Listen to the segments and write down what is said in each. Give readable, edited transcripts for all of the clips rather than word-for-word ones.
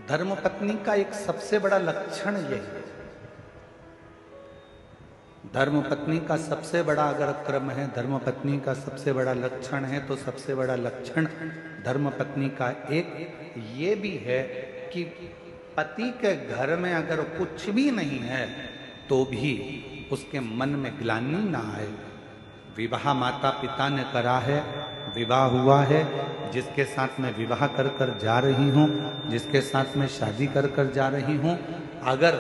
धर्मपत्नी का एक सबसे बड़ा लक्षण यही है। धर्मपत्नी का सबसे बड़ा अगर क्रम है, धर्मपत्नी का सबसे बड़ा लक्षण है, तो सबसे बड़ा लक्षण धर्मपत्नी का एक ये भी है कि पति के घर में अगर कुछ भी नहीं है तो भी उसके मन में ग्लानि ना आए। विवाह माता पिता ने करा है, विवाह हुआ है, जिसके साथ में विवाह कर कर जा रही हूँ, जिसके साथ में शादी कर कर जा रही हूँ, अगर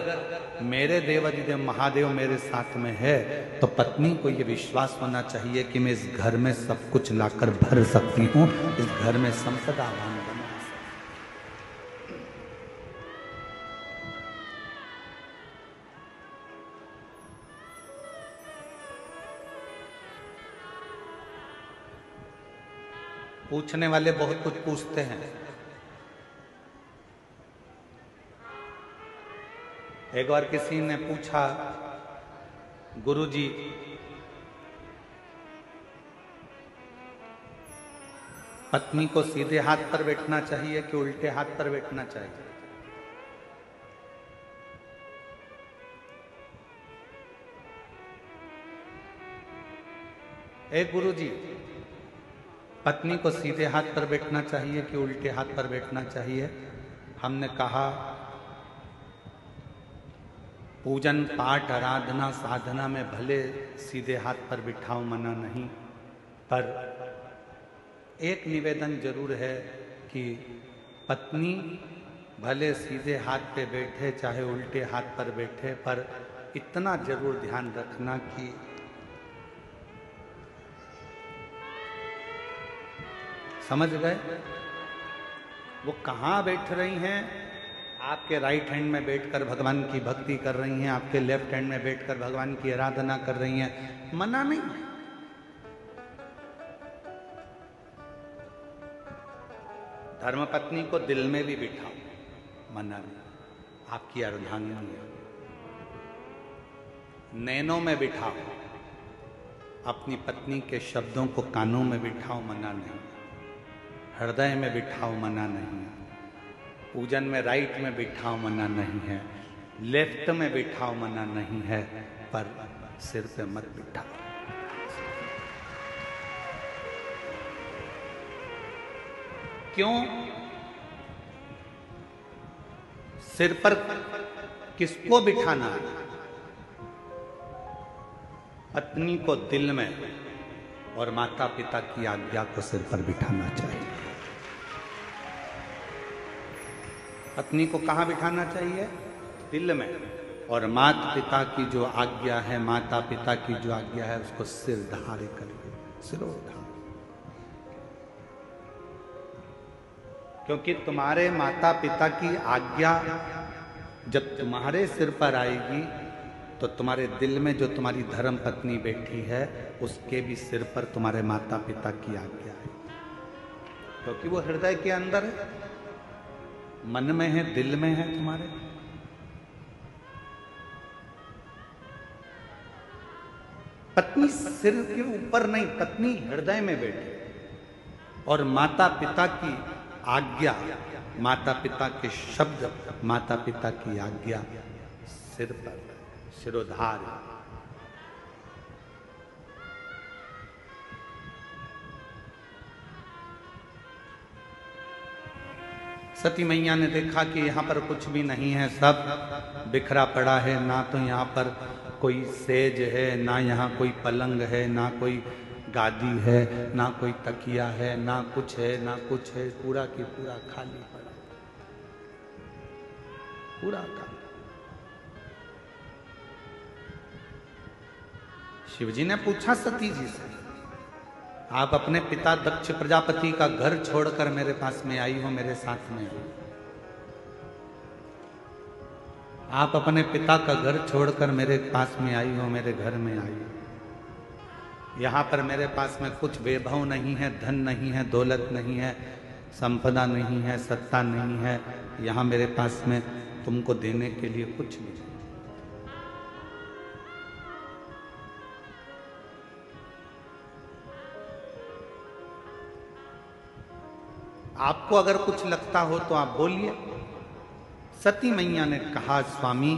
मेरे देवाधिदेव महादेव मेरे साथ में है तो पत्नी को ये विश्वास होना चाहिए कि मैं इस घर में सब कुछ लाकर भर सकती हूँ, इस घर में संपदावान बना। पूछने वाले बहुत कुछ पूछते हैं। एक बार किसी ने पूछा, गुरुजी पत्नी को सीधे हाथ पर बैठना चाहिए कि उल्टे हाथ पर बैठना चाहिए? गुरुजी पत्नी को सीधे हाथ पर बैठना चाहिए कि उल्टे हाथ पर बैठना चाहिए? हमने कहा पूजन पाठ आराधना साधना में भले सीधे हाथ पर बिठाओ, मना नहीं, पर एक निवेदन जरूर है कि पत्नी भले सीधे हाथ पे बैठे चाहे उल्टे हाथ पर बैठे, पर इतना जरूर ध्यान रखना कि समझ गए वो कहाँ बैठ रही हैं। आपके राइट हैंड में बैठकर भगवान की भक्ति कर रही हैं, आपके लेफ्ट हैंड में बैठकर भगवान की आराधना कर रही हैं, मना नहीं। धर्मपत्नी को दिल में भी बिठाओ, मना नहीं, आपकी अर्धांगिनी है। नैनों में बिठाओ, अपनी पत्नी के शब्दों को कानों में बिठाओ, मना नहीं। हृदय में बिठाओ, मना नहीं। पूजन में राइट में बिठाओ, मना नहीं है। लेफ्ट में बिठाओ, मना नहीं है, पर सिर पे मत बिठाओ। क्यों? सिर पर किसको बिठाना है? पत्नी को दिल में और माता पिता की आज्ञा को सिर पर बिठाना चाहिए। पत्नी को कहाँ बिठाना चाहिए? दिल में। और माता पिता की जो आज्ञा है, माता पिता की जो आज्ञा है, उसको सिर धारे करिए, सिरोधार। क्योंकि तुम्हारे माता पिता की आज्ञा जब तुम्हारे सिर पर आएगी तो तुम्हारे दिल में जो तुम्हारी धर्म पत्नी बैठी है उसके भी सिर पर तुम्हारे माता पिता की आज्ञा है, क्योंकि वो हृदय के अंदर है, मन में है, दिल में है तुम्हारे। पत्नी सिर के ऊपर नहीं, पत्नी हृदय में बैठे, और माता पिता की आज्ञा, माता पिता के शब्द, माता पिता की आज्ञा सिर पर, सिरोधार। सती मैया ने देखा कि यहाँ पर कुछ भी नहीं है, सब बिखरा पड़ा है, ना तो यहाँ पर कोई सेज है, ना यहाँ कोई पलंग है, ना कोई गादी है, ना कोई तकिया है, ना कुछ है, ना कुछ है, पूरा की पूरा खाली पड़ा, पूरा खाली। शिवजी ने पूछा सती जी से, आप अपने पिता दक्ष प्रजापति का घर छोड़कर मेरे पास में आई हो, मेरे साथ में हो। आप अपने पिता का घर छोड़कर मेरे पास में आई हो, मेरे घर में आई हो। यहाँ पर मेरे पास में कुछ वैभव नहीं है, धन नहीं है, दौलत नहीं है, संपदा नहीं है, सत्ता नहीं है। यहाँ मेरे पास में तुमको देने के लिए कुछ नहीं। आपको अगर कुछ लगता हो तो आप बोलिए, सती मैया ने कहा, स्वामी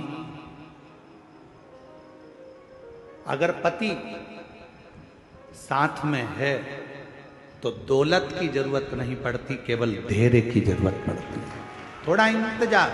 अगर पति साथ में है तो दौलत की जरूरत नहीं पड़ती, केवल धैर्य की जरूरत पड़ती है। थोड़ा इंतजार,